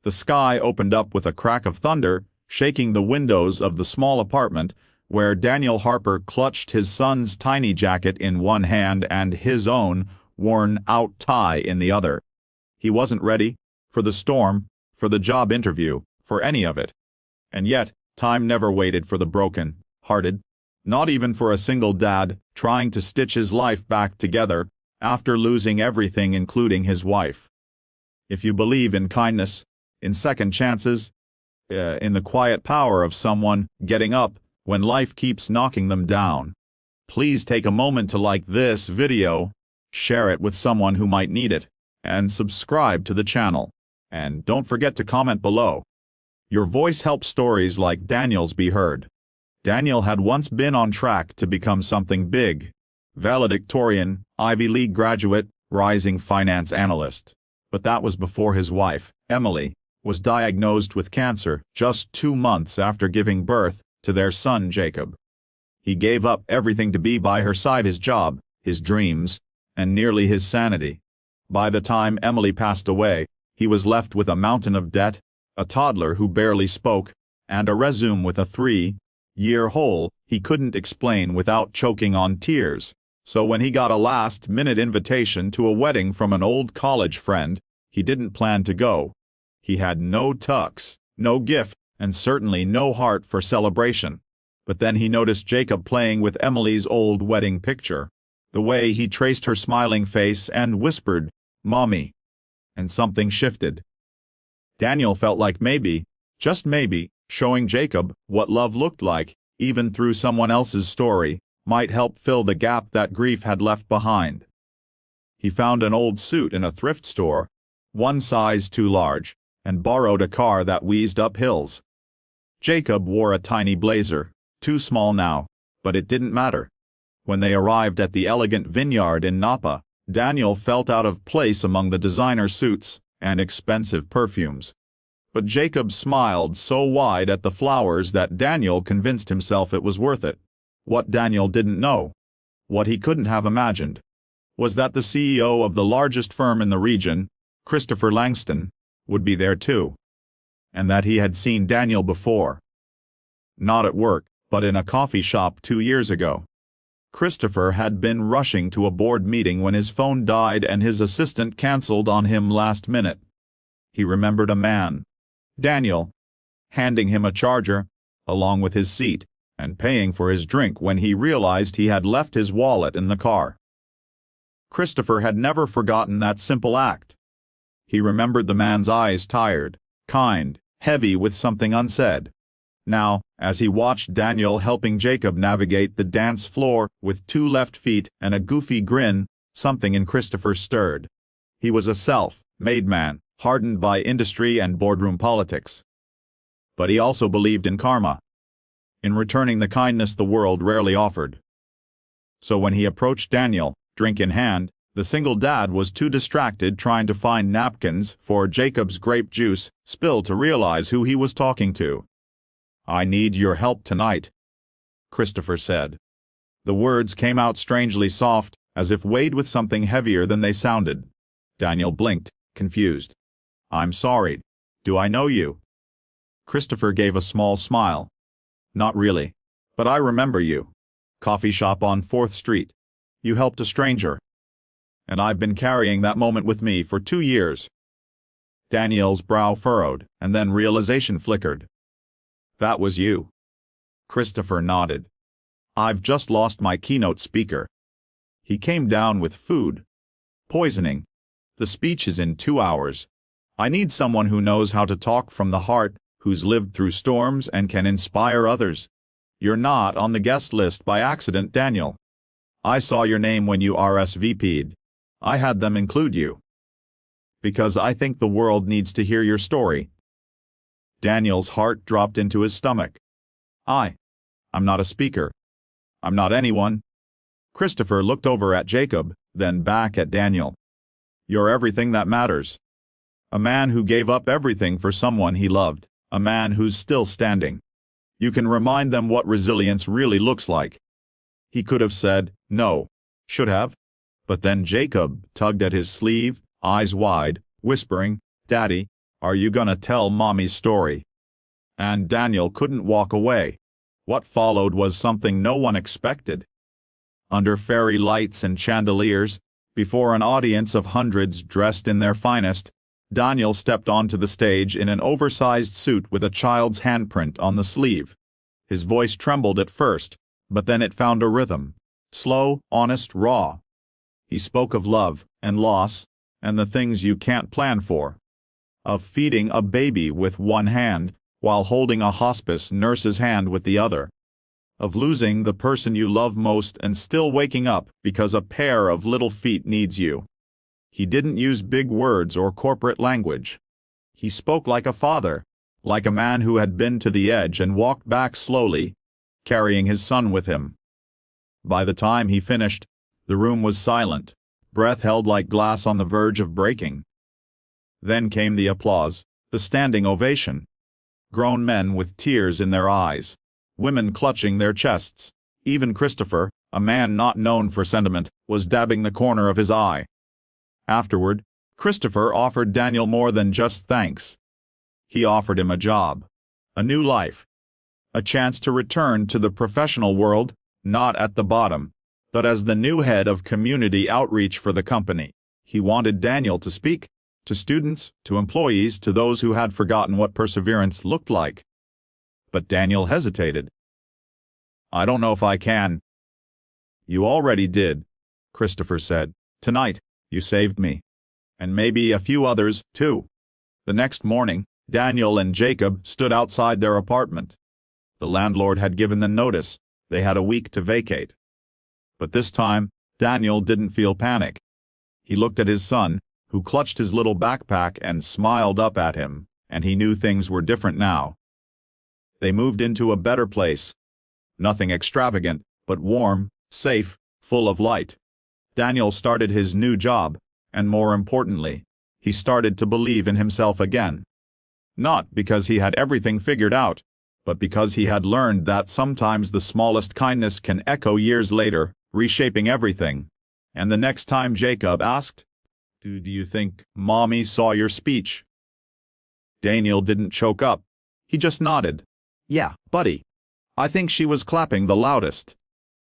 The sky opened up with a crack of thunder, shaking the windows of the small apartment, where Daniel Harper clutched his son's tiny jacket in one hand and his own, worn-out tie in the other. He wasn't ready for the storm, for the job interview, for any of it. And yet, time never waited for the broken-hearted, not even for a single dad trying to stitch his life back together after losing everything including his wife. If you believe in kindness, in second chances, in the quiet power of someone getting up when life keeps knocking them down, please take a moment to like this video, share it with someone who might need it, and subscribe to the channel. And don't forget to comment below. Your voice helps stories like Daniel's be heard. Daniel had once been on track to become something big. Valedictorian, Ivy League graduate, rising finance analyst. But that was before his wife, Emily, was diagnosed with cancer just 2 months after giving birth to their son Jacob. He gave up everything to be by her side, his job, his dreams, and nearly his sanity. By the time Emily passed away, he was left with a mountain of debt, a toddler who barely spoke, and a resume with a 3-year hole he couldn't explain without choking on tears. So when he got a last-minute invitation to a wedding from an old college friend, he didn't plan to go. He had no tux, no gift, and certainly no heart for celebration. But then he noticed Jacob playing with Emily's old wedding picture. The way he traced her smiling face and whispered, "Mommy." And something shifted. Daniel felt like maybe, just maybe, showing Jacob what love looked like, even through someone else's story, might help fill the gap that grief had left behind. He found an old suit in a thrift store, one size too large, and borrowed a car that wheezed up hills. Jacob wore a tiny blazer, too small now, but it didn't matter. When they arrived at the elegant vineyard in Napa, Daniel felt out of place among the designer suits and expensive perfumes. But Jacob smiled so wide at the flowers that Daniel convinced himself it was worth it. What Daniel didn't know, what he couldn't have imagined, was that the CEO of the largest firm in the region, Christopher Langston, would be there too. And that he had seen Daniel before. Not at work, but in a coffee shop 2 years ago. Christopher had been rushing to a board meeting when his phone died and his assistant canceled on him last minute. He remembered a man, Daniel, handing him a charger, along with his seat, and paying for his drink when he realized he had left his wallet in the car. Christopher had never forgotten that simple act. He remembered the man's eyes, tired, kind, heavy with something unsaid. Now, as he watched Daniel helping Jacob navigate the dance floor with 2 left feet and a goofy grin, something in Christopher stirred. He was a self-made man, hardened by industry and boardroom politics. But he also believed in karma, in returning the kindness the world rarely offered. So when he approached Daniel, drink in hand, the single dad was too distracted trying to find napkins for Jacob's grape juice spill to realize who he was talking to. "I need your help tonight," Christopher said. The words came out strangely soft, as if weighed with something heavier than they sounded. Daniel blinked, confused. "I'm sorry. Do I know you?" Christopher gave a small smile. "Not really. But I remember you. Coffee shop on 4th Street. You helped a stranger. And I've been carrying that moment with me for 2 years. Daniel's brow furrowed, and then realization flickered. "That was you." Christopher nodded. "I've just lost my keynote speaker. He came down with food poisoning. The speech is in 2 hours. I need someone who knows how to talk from the heart, who's lived through storms and can inspire others. You're not on the guest list by accident, Daniel. I saw your name when you RSVP'd. I had them include you. Because I think the world needs to hear your story." Daniel's heart dropped into his stomach. I'm not a speaker. I'm not anyone." Christopher looked over at Jacob, then back at Daniel. "You're everything that matters. A man who gave up everything for someone he loved, a man who's still standing. You can remind them what resilience really looks like." He could have said, no, should have. But then Jacob tugged at his sleeve, eyes wide, whispering, "Daddy, Are you gonna tell Mommy's story?" And Daniel couldn't walk away. What followed was something no one expected. Under fairy lights and chandeliers, before an audience of hundreds dressed in their finest, Daniel stepped onto the stage in an oversized suit with a child's handprint on the sleeve. His voice trembled at first, but then it found a rhythm. Slow, honest, raw. He spoke of love, and loss, and the things you can't plan for. Of feeding a baby with one hand, while holding a hospice nurse's hand with the other. Of losing the person you love most and still waking up because a pair of little feet needs you. He didn't use big words or corporate language. He spoke like a father, like a man who had been to the edge and walked back slowly, carrying his son with him. By the time he finished, the room was silent, breath held like glass on the verge of breaking. Then came the applause, the standing ovation. Grown men with tears in their eyes, women clutching their chests. Even Christopher, a man not known for sentiment, was dabbing the corner of his eye. Afterward, Christopher offered Daniel more than just thanks. He offered him a job, a new life, a chance to return to the professional world, not at the bottom, but as the new head of community outreach for the company. He wanted Daniel to speak, to students, to employees, to those who had forgotten what perseverance looked like. But Daniel hesitated. "I don't know if I can." "You already did," Christopher said. "Tonight, you saved me. And maybe a few others, too." The next morning, Daniel and Jacob stood outside their apartment. The landlord had given them notice. They had a week to vacate. But this time, Daniel didn't feel panic. He looked at his son, who clutched his little backpack and smiled up at him, and he knew things were different now. They moved into a better place. Nothing extravagant, but warm, safe, full of light. Daniel started his new job, and more importantly, he started to believe in himself again. Not because he had everything figured out, but because he had learned that sometimes the smallest kindness can echo years later, reshaping everything. And the next time Jacob asked, Do you think Mommy saw your speech?" Daniel didn't choke up. He just nodded. "Yeah, buddy. I think she was clapping the loudest."